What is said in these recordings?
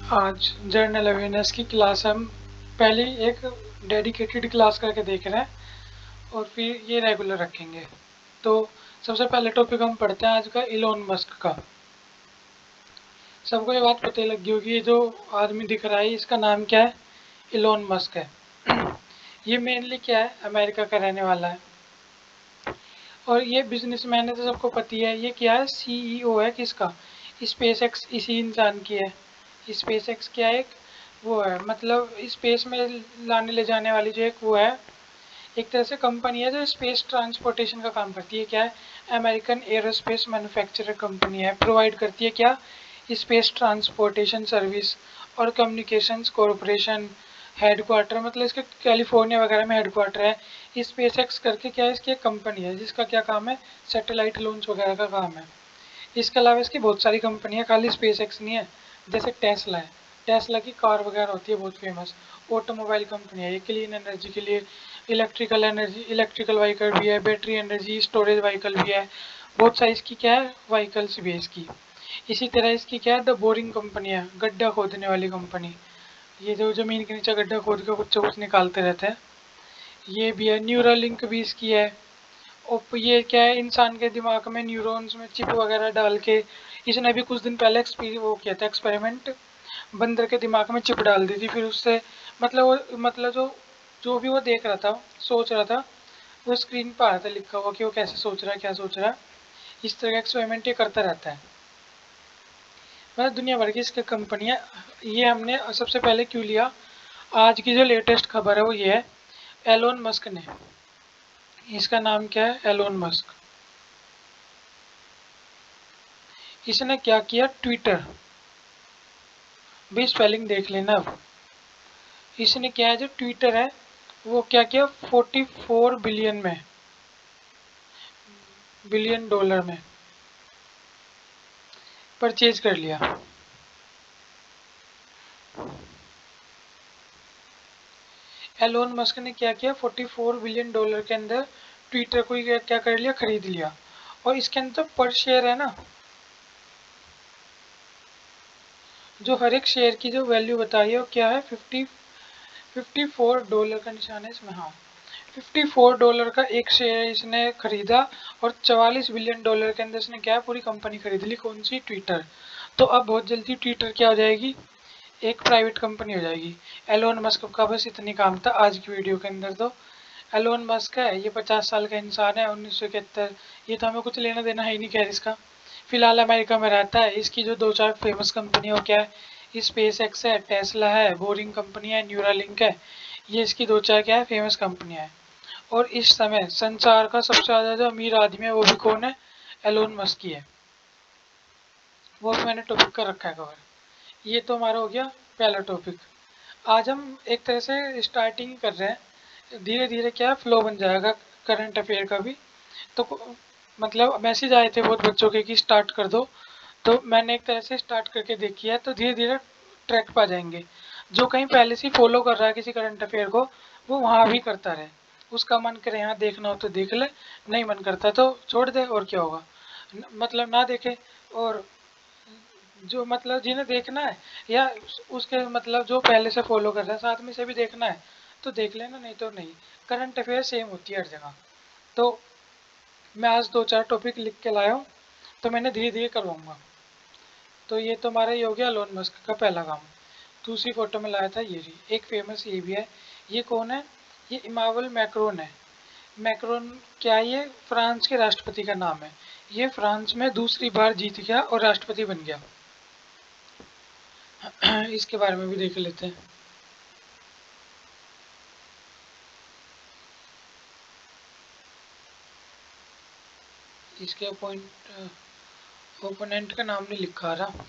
आज journal awareness की class हम पहले एक डेडिकेटेड क्लास करके देख रहे हैं और फिर ये रेगुलर रखेंगे। तो सबसे पहले टॉपिक हम पढ़ते हैं आज का इलोन मस्क का। सबको ये बात पता ही लगी होगी, ये जो आदमी दिख रहा है इसका नाम क्या है? इलोन मस्क है। ये मेनली क्या है, अमेरिका का रहने वाला है और ये बिजनेसमैन है तो सबको पता है। ये क्या है, सीईओ है किसका? स्पेस एक्स इसी इंसान की है। स्पेस एक्स क्या है, एक वो है, मतलब स्पेस में लाने ले जाने वाली जो एक वो है, एक तरह से कंपनी है जो स्पेस ट्रांसपोर्टेशन का काम करती है। क्या है? अमेरिकन एरोस्पेस मैन्युफैक्चरर कंपनी है। प्रोवाइड करती है क्या? स्पेस ट्रांसपोर्टेशन सर्विस और कम्युनिकेशंस कॉरपोरेशन। हेडक्वार्टर मतलब इसके कैलिफोर्निया वगैरह में हेडक्वार्टर है। स्पेस एक्स करके क्या है, इसकी एक कंपनी है जिसका क्या काम है, सैटेलाइट लॉन्च वगैरह का काम है। इसके अलावा इसकी बहुत सारी कंपनी है, खाली स्पेस एक्स नहीं है। जैसे टेस्ला है, टेस्ला की कार वगैरह होती है बहुत फेमस। ऑटोमोबाइल कंपनी है, ये क्लीन एनर्जी के लिए इलेक्ट्रिकल एनर्जी, इलेक्ट्रिकल व्हीकल भी है, बैटरी एनर्जी स्टोरेज व्हीकल भी है। बहुत सारी इसकी क्या है, व्हीकल्स भी है इसकी। इसी तरह इसकी क्या है, द बोरिंग कंपनी है, गड्ढा खोदने वाली कंपनी। ये जो ज़मीन के नीचे गड्ढा खोद के कुछ कुछ निकालते रहते हैं, ये भी है। न्यूरालिंक भी इसकी है। और ये क्या है, इंसान के दिमाग में न्यूरॉन्स में चिप वगैरह डाल के, इसने भी कुछ दिन पहले वो किया था एक्सपेरिमेंट। बंदर के दिमाग में चिप डाल दी थी, फिर उससे मतलब जो जो भी वो देख रहा था, सोच रहा था, वो स्क्रीन पर आ रहा था लिखा हुआ कि वो कैसे सोच रहा है, क्या सोच रहा है। इस तरह का एक्सपेरिमेंट ये करता रहता है। मतलब दुनिया भर की इसकी कंपनियां। ये हमने सबसे पहले क्यों लिया, आज की जो लेटेस्ट खबर है वो ये है, एलोन मस्क ने, इसका नाम क्या है, एलोन मस्क। इसने क्या किया, ट्विटर, भी स्पेलिंग देख लेना अब। इसने क्या है, जो ट्विटर है वो क्या किया, 44 बिलियन में, बिलियन डॉलर में परचेज कर लिया। एलोन मस्क ने क्या किया, 44 बिलियन डॉलर के अंदर ट्विटर को क्या कर लिया, खरीद लिया। और इसके अंदर पर शेयर है ना, जो हर एक शेयर की जो वैल्यू बताई है वो क्या है, 54 डॉलर का निशान है इसमें। हाँ, 54 डॉलर का एक शेयर इसने खरीदा और 44 बिलियन डॉलर के अंदर इसने क्या, पूरी कंपनी खरीद ली। कौन सी? ट्विटर। तो अब बहुत जल्दी ट्विटर क्या हो जाएगी, एक प्राइवेट कंपनी हो जाएगी। एलोन मस्क का बस इतनी काम था आज की वीडियो के अंदर। तो एलोन मस्क है, ये 50 साल का इंसान है, 1971। ये तो हमें कुछ लेना देना है ही नहीं खैर इसका। फिलहाल अमेरिका में रहता है। इसकी जो दो चार फेमस कंपनी हो क्या है, स्पेस एक्स है, टेस्ला है, बोरिंग कंपनी है, न्यूरालिंक है। ये इसकी दो चार क्या है, फेमस कंपनियां हैं। और इस समय संसार का सबसे ज़्यादा जो अमीर आदमी है वो भी कौन है, एलोन मस्क ही है। वो भी मैंने टॉपिक कर रखा है कवर। ये तो हमारा हो गया पहला टॉपिक। आज हम एक तरह से स्टार्टिंग कर रहे हैं, धीरे धीरे क्या फ्लो बन जाएगा करंट अफेयर का भी। तो मतलब मैसेज आए थे बहुत बच्चों के कि स्टार्ट कर दो, तो मैंने एक तरह से स्टार्ट करके देखी है। तो धीरे धीरे ट्रैक पा जाएंगे। जो कहीं पहले से फॉलो कर रहा है किसी करंट अफेयर को, वो वहाँ भी करता रहे। उसका मन करे यहाँ देखना हो तो देख ले, नहीं मन करता तो छोड़ दे, और क्या होगा। मतलब ना देखे। और जो मतलब जिन्हें देखना है, या उसके मतलब जो पहले से फॉलो कर रहा है साथ में से भी देखना है तो देख लेना, नहीं तो नहीं। करंट अफेयर सेम होती है हर जगह। तो मैं आज दो चार टॉपिक लिख के लाया हूँ, तो मैंने धीरे धीरे करवाऊंगा। तो ये तो हमारा ये हो गया एलोन मस्क का पहला काम। दूसरी फोटो में लाया था ये जी, एक फेमस ये भी है। ये कौन है, ये इमानुएल मैक्रोन है। मैक्रोन क्या है, ये फ्रांस के राष्ट्रपति का नाम है। ये फ्रांस में दूसरी बार जीत गया और राष्ट्रपति बन गया। इसके बारे में भी देख लेते हैं। इसके ओपोनेंट का नाम नहीं लिखा रहा।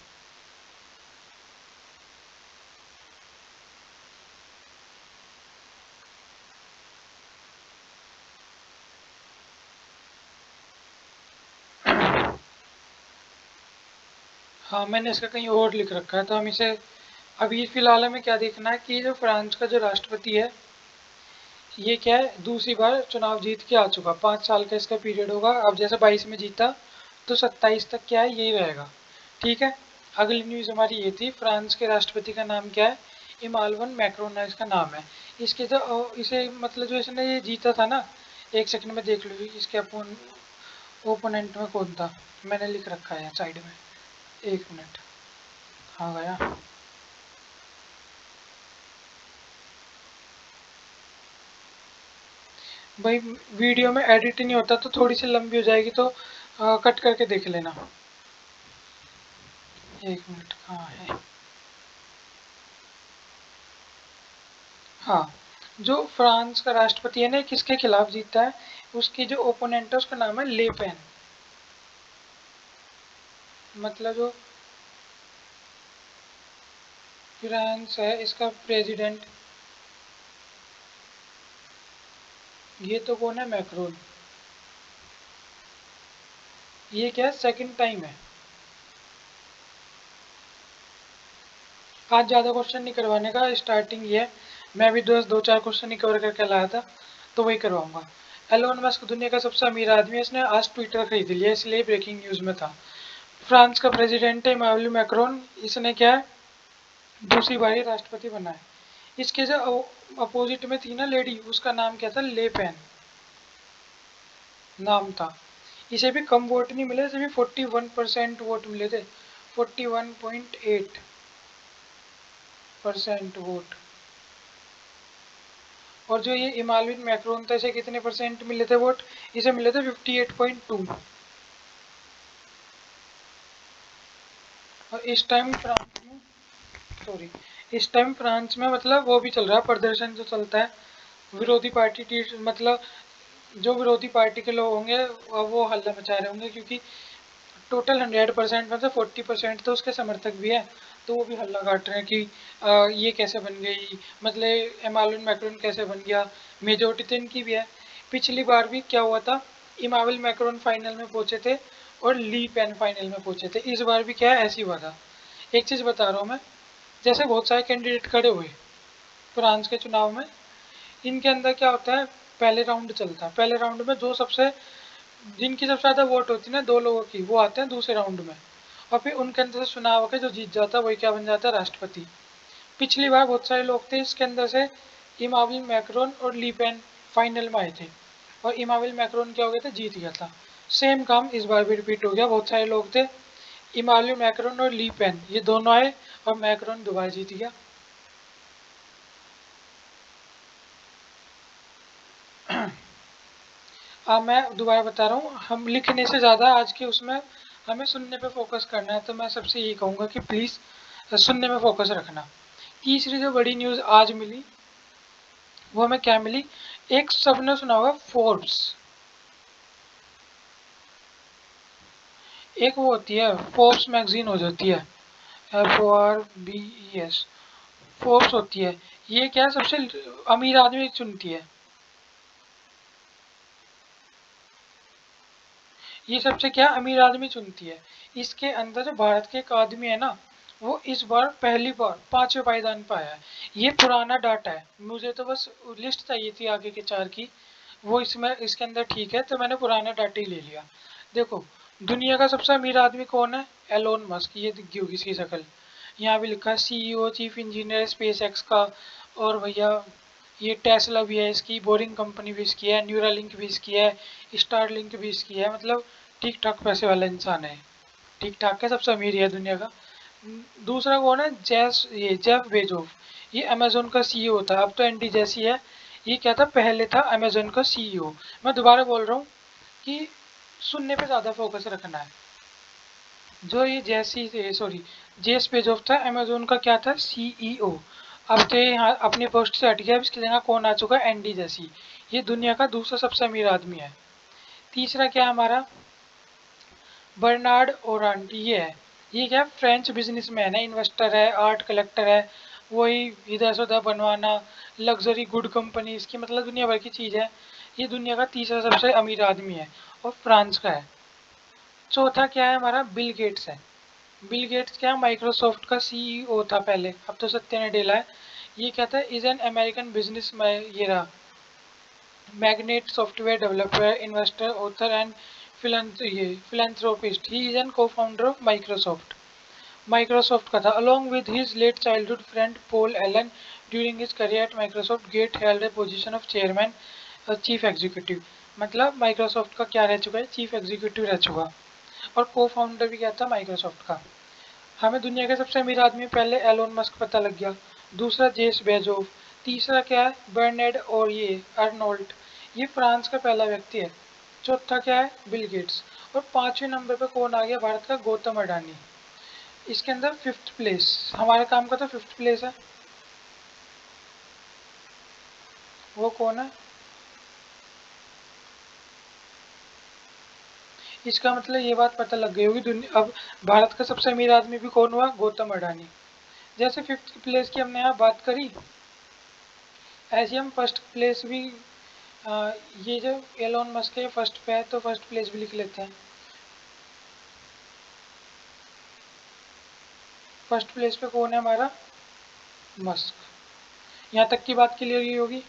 हाँ, मैंने इसका कहीं और लिख रखा है, तो हम इसे अभी फिलहाल हमें क्या देखना है कि जो फ्रांस का जो राष्ट्रपति है, ये क्या है, दूसरी बार चुनाव जीत के आ चुका। 5 साल का इसका पीरियड होगा। अब जैसे 22 में जीता तो 27 तक क्या है, यही रहेगा। ठीक है। अगली न्यूज़ हमारी ये थी, फ्रांस के राष्ट्रपति का नाम क्या है? इमानुएल मैक्रोन है इसका नाम है। इसके जो इसे मतलब जो इसने ये जीता था ना, एक सेकंड में देख लो इसके ओपोनेंट में कौन था, मैंने लिख रखा है साइड में, एक मिनट। हाँ गया भाई, वीडियो में एडिट नहीं होता तो थोड़ी सी लंबी हो जाएगी, तो कट करके देख लेना। एक मिनट कहाँ है? हाँ, जो फ्रांस का राष्ट्रपति है ना, किसके खिलाफ जीता है, उसकी जो ओपोनेंट है उसका नाम है ले पेन। मतलब जो फ्रांस है इसका प्रेसिडेंट, ये तो कौन है? मैक्रोन। ये क्या सेकंड टाइम है। आज ज़्यादा क्वेश्चन नहीं करवाने का, स्टार्टिंग ये है। मैं भी दो चार क्वेश्चन ही कवर करके लाया था, तो वही करवाऊंगा। एलोन मस्क दुनिया का सबसे अमीर आदमी है, इसने आज ट्विटर खरीद लिया, इसलिए ब्रेकिंग न्यूज़ में था। फ्रांस का प्रेसिडेंट है इमानुएल मैक्रोन, इसने क्या है, दूसरी बारी राष्ट्रपति बना है। इसके जो अपोजिट में थी ना लेडी, उसका नाम क्या था? ले पेन नाम था। इसे भी कम वोट नहीं मिले, इसे भी 41% वोट मिले थे, 41.8% वोट। और जो ये इमानुएल मैक्रोन था, इसे कितने परसेंट मिले थे वोट? इसे मिले थे 58.2। और इस टाइम फ्रांस में, सॉरी, इस टाइम फ्रांस में मतलब वो भी चल रहा है, प्रदर्शन जो चलता है, विरोधी पार्टी मतलब जो विरोधी पार्टी के लोग होंगे वो हल्ला मचा रहे होंगे, क्योंकि टोटल 100% में से 40% तो उसके समर्थक भी है, तो वो भी हल्ला काट रहे हैं कि ये कैसे बन गई, मतलब इमानुएल मैक्रोन कैसे बन गया। मेजोरिटी तो इनकी भी है। पिछली बार भी क्या हुआ था, इमानुएल मैक्रोन फाइनल में पहुंचे थे और ली पेन फाइनल में पहुंचे थे। इस बार भी क्या है, ऐसी हुआ था। एक चीज़ बता रहा हूँ मैं, जैसे बहुत सारे कैंडिडेट खड़े हुए फ्रांस के चुनाव में, इनके अंदर क्या होता है, पहले राउंड चलता है, पहले राउंड में जो सबसे जिनकी सबसे ज़्यादा वोट होती है ना, दो लोगों की, वो आते हैं दूसरे राउंड में, और फिर उनके अंदर से चुनाव होकर जो जीत जाता है वही क्या बन जाता है? राष्ट्रपति। पिछली बार बहुत सारे लोग थे इसके अंदर से, इमानुएल मैक्रोन और ली पेन फाइनल में आए थे, और इमानुएल मैक्रोन क्या हो गया था? जीत गया था। सेम काम इस बार भी रिपीट हो गया, बहुत सारे लोग थे, इमानुएल मैक्रोन और ली पेन ये दोनों आए, और मैक्रोन दोबारा जीत गया। अब मैं दोबारा बता रहा हूँ, हम लिखने से ज़्यादा आज के उसमें हमें सुनने पे फोकस करना है, तो मैं सबसे यही कहूँगा कि प्लीज़ सुनने में फोकस रखना। तीसरी जो बड़ी न्यूज़ आज मिली, वो हमें क्या मिली? एक सबने सुना होगा फोर्ब्स, एक वो होती है फोर्ब्स मैगजीन हो जाती है, FORBES, फोर्ब्स होती है। ये क्या सबसे अमीर आदमी चुनती है, ये सबसे क्या अमीर आदमी चुनती है। इसके अंदर जो भारत के एक आदमी है ना, वो इस बार पहली बार 5वें पायदान पे आया है। ये पुराना डाटा है, मुझे तो बस लिस्ट चाहिए थी आगे के 4 की, वो इसमें इसके अंदर ठीक है, तो मैंने पुराना डाटा ही ले लिया। देखो, दुनिया का सबसे अमीर आदमी कौन है? एलोन मस्क, ये दिखी होगी इसकी शक्ल, यहाँ भी लिखा है CEO chief engineer space x का। और भैया ये टेस्ला भी है इसकी, बोरिंग कंपनी भी इसकी है, न्यूरालिंक भी इसकी है, स्टारलिंक भी इसकी है, मतलब ठीक ठाक पैसे वाला इंसान है। ठीक ठाक है, सबसे अमीर है दुनिया का। दूसरा कौन है? जेफ बेजोस, ये अमेजोन का CEO था, अब तो एंडी जैसी है। ये क्या था? पहले था अमेजोन का CEO। मैं दोबारा बोल रहा हूँ कि सुनने पे ज़्यादा फोकस रखना है। जो ये जैसी सॉरी जेस बेजोस था, अमेजोन का क्या था? CEO। अब तो ये यहाँ अपनी पोस्ट से हट गया, अब इसकी जगह कौन आ चुका है? एंडी जैसी। ये दुनिया का दूसरा सबसे अमीर आदमी है। तीसरा क्या है हमारा? बर्नार्ड ओरांड, ये है। ये क्या? फ्रेंच बिजनेसमैन है, इन्वेस्टर है, आर्ट कलेक्टर है, वही इधर से उधर बनवाना, लग्जरी गुड कंपनी इसकी, मतलब दुनिया भर की चीज़ है। ये दुनिया का तीसरा सबसे अमीर आदमी है, और फ्रांस का है। चौथा क्या है हमारा? बिल गेट्स है। बिल गेट्स क्या? माइक्रोसॉफ्ट का CEO था पहले, अब तो सत्या नडेला है। ये क्या था? इज एन अमेरिकन बिजनेस, ये रहा, magnate, software developer, investor, author and philanthropist. He is an co founder of Microsoft. Microsoft का था। Along with his late childhood friend Paul Allen during his career at Microsoft Gates held a position of chairman chief executive. मतलब Microsoft का क्या रह चुका है, chief executive रह चुका, और को फाउंडर भी क्या था माइक्रोसॉफ्ट का। हमें दुनिया के सबसे अमीर आदमी पहले एलोन मस्क पता लग गया, दूसरा जेस बेजोव, तीसरा क्या है बर्नेड और ये अर्नोल्ट, ये फ्रांस का पहला व्यक्ति है, चौथा क्या है बिल गेट्स, और पांचवें नंबर पे कौन आ गया भारत का, गौतम अडानी। इसके अंदर फिफ्थ प्लेस हमारे काम का तो फिफ्थ प्लेस है, वो कौन है, इसका मतलब ये बात पता लग गई होगी दुनिया अब भारत का सबसे अमीर आदमी भी कौन हुआ, गौतम अडानी। जैसे फिफ्थ प्लेस की हमने यहाँ बात करी, ऐसे हम फर्स्ट प्लेस भी ये जो एलोन मस्क है फर्स्ट पे है तो फर्स्ट प्लेस भी लिख लेते हैं। फर्स्ट प्लेस पे कौन है हमारा, मस्क। यहाँ तक की बात क्लियर ही होगी,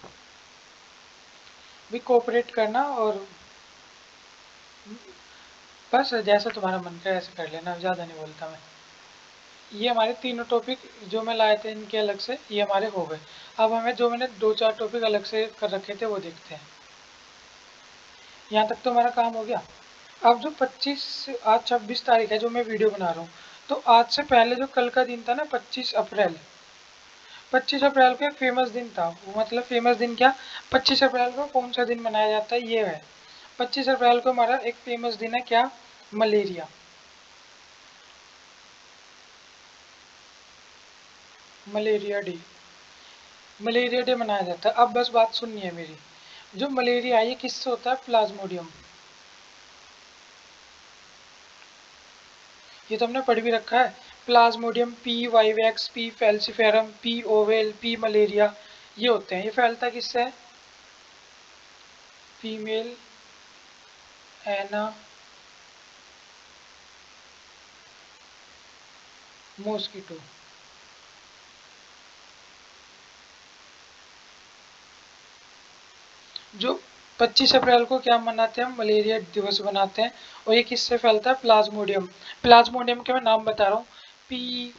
भी कोऑपरेट करना और बस जैसा तुम्हारा मन करे ऐसे कर लेना, ज़्यादा नहीं बोलता मैं। ये हमारे तीनों टॉपिक जो मैं लाए थे इनके अलग से ये हमारे हो गए। अब हमें जो मैंने दो चार टॉपिक अलग से कर रखे थे वो देखते हैं। यहाँ तक तो हमारा काम हो गया। अब जो 25 आज 26 तारीख है जो मैं वीडियो बना रहा हूँ, तो आज से पहले जो कल का दिन था ना 25 अप्रैल, 25 अप्रैल को एक फेमस दिन था। वो मतलब फेमस दिन क्या, 25 अप्रैल को कौन सा दिन मनाया जाता है ये है, 25 अप्रैल को हमारा एक फेमस दिन है क्या, malaria, malaria day, malaria day मनाया जाता है। अब बस बात सुननी है मेरी, जो मलेरिया है ये किससे होता है, प्लाज्मोडियम, ये तो हमने पढ़ भी रखा है। Plasmodium, P vivax, P falciparum, P oval, P malaria, ये होते हैं। ये फैलता किससे है, फीमेल एना मॉस्किटो। जो 25 अप्रैल को क्या मनाते हैं हम, मलेरिया दिवस बनाते हैं, और ये किससे फैलता है, प्लाज्मोडियम। प्लाज्मोडियम के मैं नाम बता रहा हूँ, P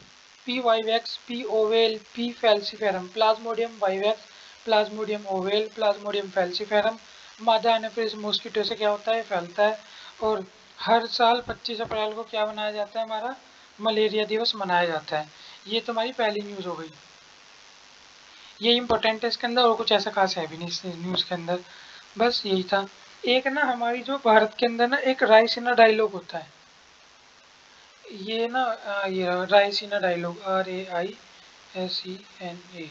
P vivax, P oval, P falciparum, Plasmodium vivax, Plasmodium oval, Plasmodium falciparum. मादा एनोफिलिस मॉस्किटो से क्या होता है, फैलता है। और हर साल 25 अप्रैल को क्या मनाया जाता है, हमारा मलेरिया दिवस मनाया जाता है। ये तुम्हारी पहली न्यूज़ हो गई, ये इंपॉर्टेंट है, इसके अंदर और कुछ ऐसा खास है भी नहीं इस न्यूज़ के अंदर, बस यही था। एक ना हमारी जो भारत के अंदर ना एक रायसीना डायलॉग होता है, ये ना ये Raisina dialogue, RAISENA,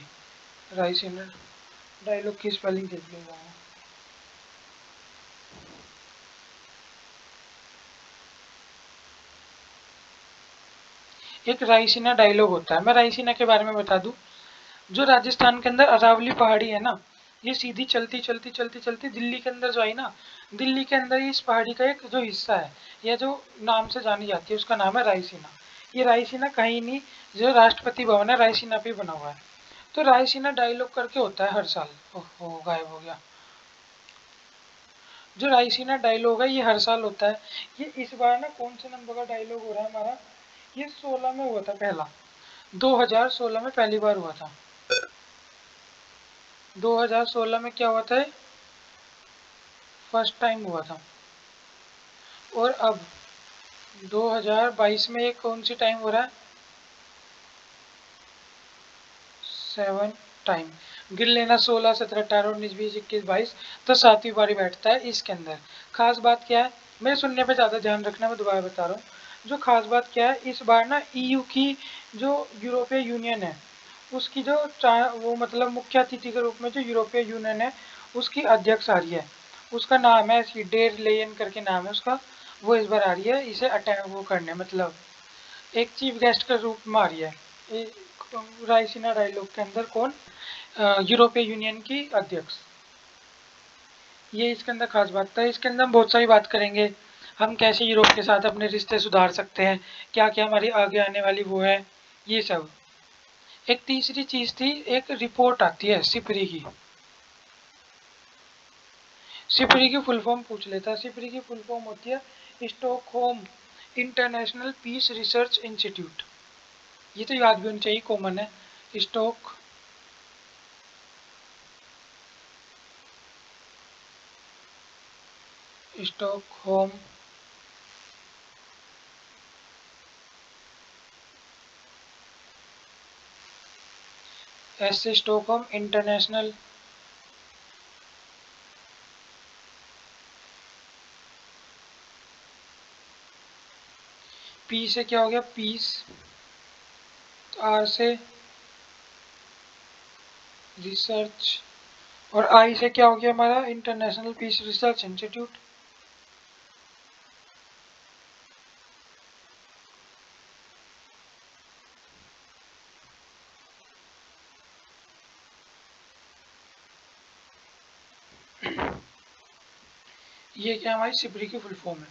Raisina dialogue की स्पेलिंग देख लेगा। एक रायसीना डायलॉग होता है, मैं रायसीना के बारे में बता दूं। जो राजस्थान के अंदर अरावली पहाड़ी है ना, ये सीधी चलती चलती चलती चलती दिल्ली के अंदर जो आई ना, दिल्ली के अंदर इस पहाड़ी का एक जो हिस्सा है या जो नाम से जानी जाती है उसका नाम है रायसीना। ये रायसीना कहीं नहीं, जो राष्ट्रपति भवन है रायसीना पे बना हुआ है। तो रायसीना डायलॉग करके होता है हर साल। ओहो गायब हो गया। जो रायसीना डायलॉग है ये हर साल होता है। ये इस बार ना कौन से नंबर का डायलॉग हो रहा है हमारा, ये 16 में हुआ था पहला, 2016 में पहली बार हुआ था। 2016 में क्या हुआ था, फर्स्ट टाइम हुआ था। और अब 2022 में ये कौन सी टाइम हो रहा है, सेवन टाइम। गिन लेना 16 17 18 19 20 21 22, तो सातवीं बारी बैठता है इसके अंदर। खास बात क्या है, मेरे सुनने पे ज़्यादा ध्यान रखना, मैं दोबारा बता रहा हूँ। जो खास बात क्या है इस बार ना EU की जो यूरोपीय यूनियन है उसकी जो वो मतलब मुख्य अतिथि के रूप में जो यूरोपीय यूनियन है उसकी अध्यक्ष आ रही है, उसका नाम है डेर लेयन करके नाम है उसका। वो इस बार आ रही है इसे अटेंड वो करने, मतलब एक चीफ गेस्ट के रूप में आ रही है। रायसीना डायलॉग के अंदर कौन, यूरोपीय यूनियन की अध्यक्ष। ये इसके अंदर खास बात था। इसके अंदर हम बहुत सारी बात करेंगे, हम कैसे यूरोप के साथ अपने रिश्ते सुधार सकते हैं, क्या क्या हमारी आगे आने वाली वो है, ये सब। एक तीसरी चीज थी, एक रिपोर्ट आती है सिपरी की, सिपरी की फुल फॉर्म पूछ लेता है। सिपरी की फुल फॉर्म होती है Stockholm International Peace Research Institute. ये तो याद भी होनी चाहिए, कॉमन है। स्टॉक स्टॉक होम, एस से स्टॉक होम इंटरनेशनल, पी से क्या हो गया पीस, आर से रिसर्च, और आई से क्या हो गया हमारा इंटरनेशनल पीस रिसर्च इंस्टीट्यूट। ये क्या हमारी सिपरी की फुल फॉर्म है।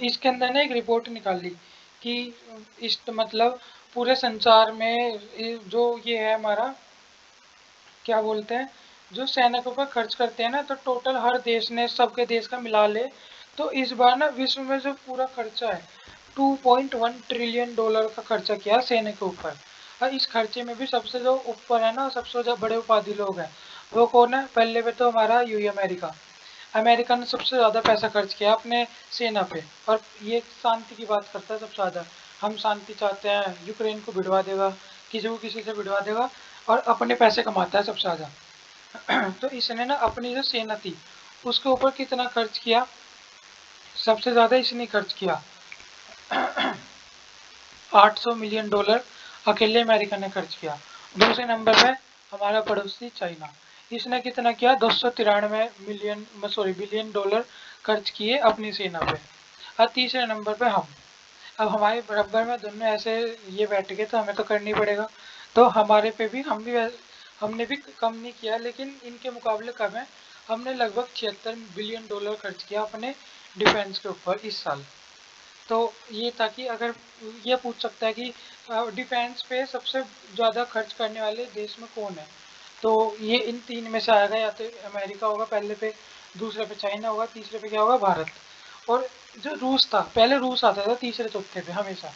इसके अंदर ना एक रिपोर्ट निकाल ली कि इस मतलब पूरे संसार में जो ये है हमारा क्या बोलते हैं, जो सैनिकों पर खर्च करते हैं ना, तो टोटल हर देश ने सबके देश का मिला ले तो इस बार ना विश्व में जो पूरा खर्चा है 2.1 ट्रिलियन डॉलर का खर्चा किया सैनिक के ऊपर। और इस खर्चे में भी सबसे जो ऊपर है ना, सबसे जो बड़े उपाधि लोग हैं वो कौन है, पहले पे तो हमारा यूएई अमेरिका। अमेरिका ने सबसे ज़्यादा पैसा खर्च किया अपने सेना पे, और ये शांति की बात करता है सबसे ज़्यादा। हम शांति चाहते हैं, यूक्रेन को भिड़वा देगा, किसी को किसी से भिड़वा देगा, और अपने पैसे कमाता है सबसे ज़्यादा। तो इसने ना अपनी जो सेना थी उसके ऊपर कितना खर्च किया, सबसे ज़्यादा इसने खर्च किया 800 मिलियन डॉलर अकेले अमेरिका ने खर्च किया। दूसरे नंबर पे हमारा पड़ोसी चाइना, इसने कितना किया 293 बिलियन डॉलर खर्च किए अपनी सेना पे। और तीसरे नंबर पे हम, अब हमारे बराबर में दोनों ऐसे ये बैठ गए तो हमें तो करनी पड़ेगा, तो हमारे पे भी हमने भी कम नहीं किया, लेकिन इनके मुकाबले कम है। हमने लगभग 76 बिलियन डॉलर खर्च किया अपने डिफेंस के ऊपर इस साल। तो ये ताकि अगर ये पूछ सकता है कि डिफेंस पे सबसे ज़्यादा खर्च करने वाले देश में कौन है, तो ये इन तीन में से आएगा, या तो अमेरिका होगा पहले पे, दूसरे पे चाइना होगा, तीसरे पे क्या होगा भारत। और जो रूस था, पहले रूस आता था तीसरे चौथे पे हमेशा,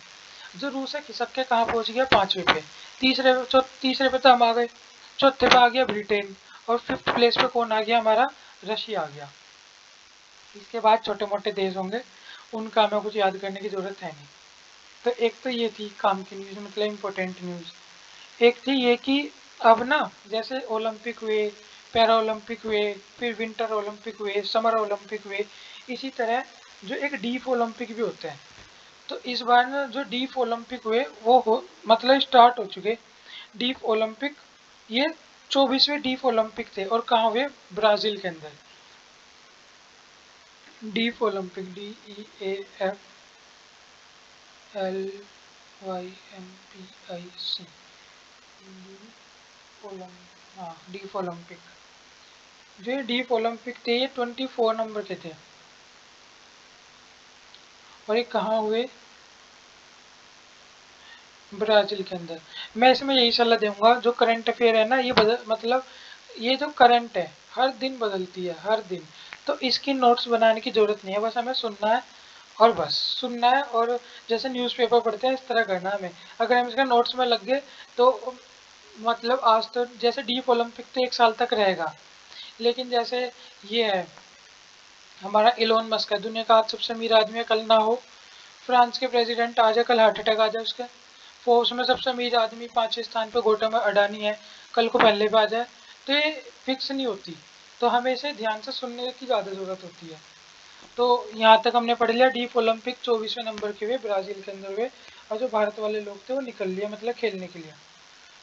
जो रूस है खिसक के कहाँ पहुंच गया पांचवे पे, तीसरे पे तो हम आ गए, चौथे पे आ गया ब्रिटेन, और फिफ्थ प्लेस पे कौन आ गया हमारा, रशिया आ गया। इसके बाद छोटे मोटे देश होंगे, उनका हमें कुछ याद करने की जरूरत है नहीं। तो एक तो ये थी काम की न्यूज़, मतलब इम्पोर्टेंट न्यूज़। एक थी ये कि अब ना जैसे ओलंपिक हुए, पैरा ओलंपिक हुए, फिर विंटर ओलंपिक हुए, समर ओलंपिक हुए, इसी तरह जो एक डीफ ओलंपिक भी होते हैं। तो इस बार ना जो डीफ ओलंपिक हुए वो हो मतलब स्टार्ट हो चुके डीफ ओलंपिक। ये 24वें डीफ ओलंपिक थे, और कहाँ हुए, ब्राज़ील के अंदर। डीफ ओलंपिक, DEAFLYMPIC, हाँ डीफ ओलंपिक। जो ये डीफ ओलंपिक थे ये 24 नंबर के थे, और ये कहाँ हुए, ब्राज़ील के अंदर। मैं इसमें यही सलाह दूंगा, जो करंट अफेयर है ना ये बदल मतलब ये जो करंट है हर दिन बदलती है हर दिन, तो इसकी नोट्स बनाने की जरूरत नहीं है, बस हमें सुनना है, और बस सुनना है, और जैसे न्यूज़पेपर पढ़ते हैं इस तरह करना है हमें। अगर हम इसका नोट्स में लग गए तो मतलब आज तो जैसे डीप ओलंपिक तो 1 साल तक रहेगा, लेकिन जैसे ये है हमारा इलोन मस्क है, दुनिया का आज सबसे अमीर आदमी है, कल ना हो फ्रांस के प्रेसिडेंट आ जाए, कल हार्ट अटैक आ जाए उसके, फोर्स में सबसे अमीर आदमी 5वें स्थान पे गौतम अडानी है, कल को पहले पे आ जाए, तो ये फिक्स नहीं होती। तो हमें इसे ध्यान से सुनने की ज़्यादा ज़रूरत होती है। तो यहाँ तक हमने पढ़ लिया डीप ओलंपिक 24वें नंबर के हुए ब्राज़ील के अंदर हुए, और जो भारत वाले लोग थे वो निकल लिए मतलब खेलने के लिए,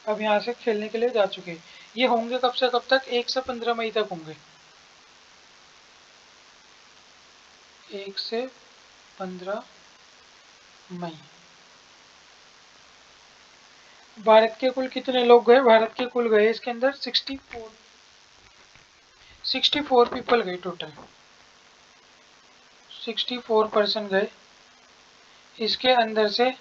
अब यहाँ से खेलने के लिए जा चुके। ये होंगे कब से कब तक, 1 से 15 मई तक होंगे, 1 से 15 मई। भारत के कुल कितने लोग गए, भारत के कुल गए इसके अंदर 64 पीपल गए टोटल, 64 पर्सन गए इसके अंदर से।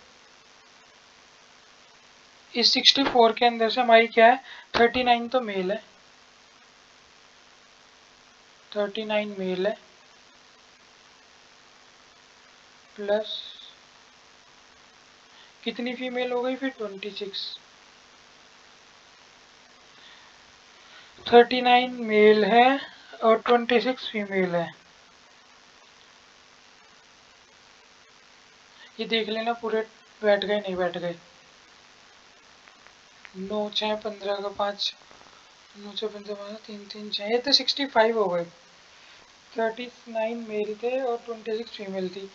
इस 64 के अंदर से हमारी क्या है, 39 तो मेल है, 39 मेल है, प्लस कितनी फीमेल हो गई फिर? 26। 39 मेल है और 26 फीमेल है। ये देख लेना पूरे बैठ गए नहीं बैठ गए। 9 6 15 का 5, 9 6 15 3 3 6, ये तो 65 हो गए। 39 मेल थे और 26 फीमेल थी।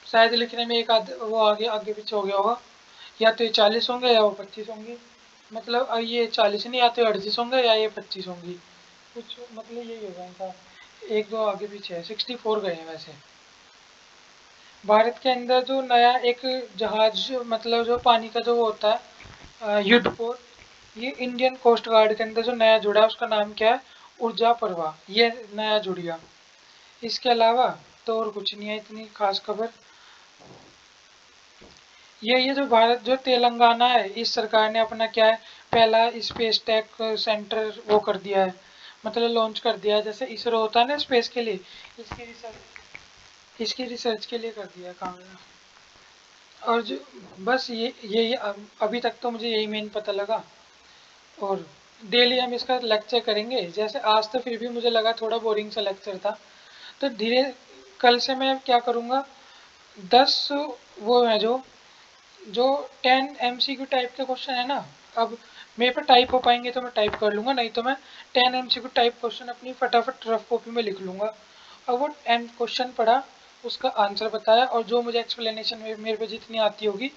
शायद लिखने में एक वो आगे पीछे हो गया होगा। या तो ये 40 होंगे या वो 25 होंगी। मतलब ये 40 नहीं, या तो 38 होंगे या ये 25 होंगी। कुछ मतलब यही होगा इनका। एक दो आगे पीछे है, 64 गए हैं वैसे। भारत के अंदर जो नया एक जहाज, मतलब जो पानी का जो वो होता है युद्धपोत, ये इंडियन कोस्ट गार्ड के अंदर जो नया जुड़ा है उसका नाम क्या है? ऊर्जा परवा, ये नया जुड़ गया। इसके अलावा तो और कुछ नहीं है इतनी खास खबर। ये जो भारत जो तेलंगाना है, इस सरकार ने अपना क्या है, पहला स्पेस टेक सेंटर वो कर दिया है, मतलब लॉन्च कर दिया है। जैसे इसरो होता है ना स्पेस के लिए, इसकी रिसर्च के लिए कर दिया है काम। और जो बस ये अभी तक तो मुझे यही मेन पता लगा। और डेली हम इसका लेक्चर करेंगे। जैसे आज तो फिर भी मुझे लगा थोड़ा बोरिंग सा लेक्चर था, तो धीरे कल से मैं क्या करूँगा, 10 वो है जो जो 10 MCQ टाइप के क्वेश्चन है ना। अब मेरे पे टाइप हो पाएंगे तो मैं टाइप कर लूँगा, नहीं तो मैं 10 MCQ टाइप क्वेश्चन अपनी फटाफट रफ कॉपी में लिख लूँगा। अब वो एम क्वेश्चन पढ़ा, उसका आंसर बताया, और जो मुझे एक्सप्लेनेशन में मेरे पे जितनी आती होगी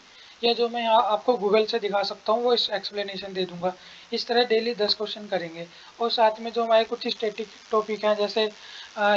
या जो मैं यहाँ आपको गूगल से दिखा सकता हूँ वो इस एक्सप्लेनेशन दे दूंगा। इस तरह डेली 10 क्वेश्चन करेंगे। और साथ में जो हमारे कुछ स्टैटिक टॉपिक हैं, जैसे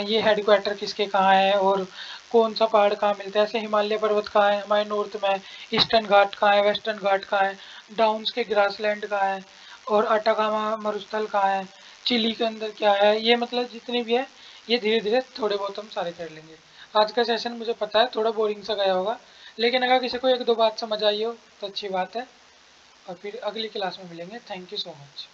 ये हेडक्वार्टर किसके कहाँ है, और कौन सा पहाड़ कहाँ मिलता है, ऐसे हिमालय पर्वत कहाँ है हमारे नॉर्थ में, ईस्टर्न घाट कहाँ है, वेस्टर्न घाट कहाँ है, डाउन्स के ग्रासलैंड कहाँ है, और अटाकामा मरुस्थल कहाँ है, चिली के अंदर क्या है, ये मतलब जितनी भी है ये धीरे धीरे थोड़े बहुत हम सारे कर लेंगे। आज का सेशन मुझे पता है थोड़ा बोरिंग सा गया होगा, लेकिन अगर किसी को एक दो बात समझ आई हो तो अच्छी बात है। और फिर अगली क्लास में मिलेंगे। Thank you so much.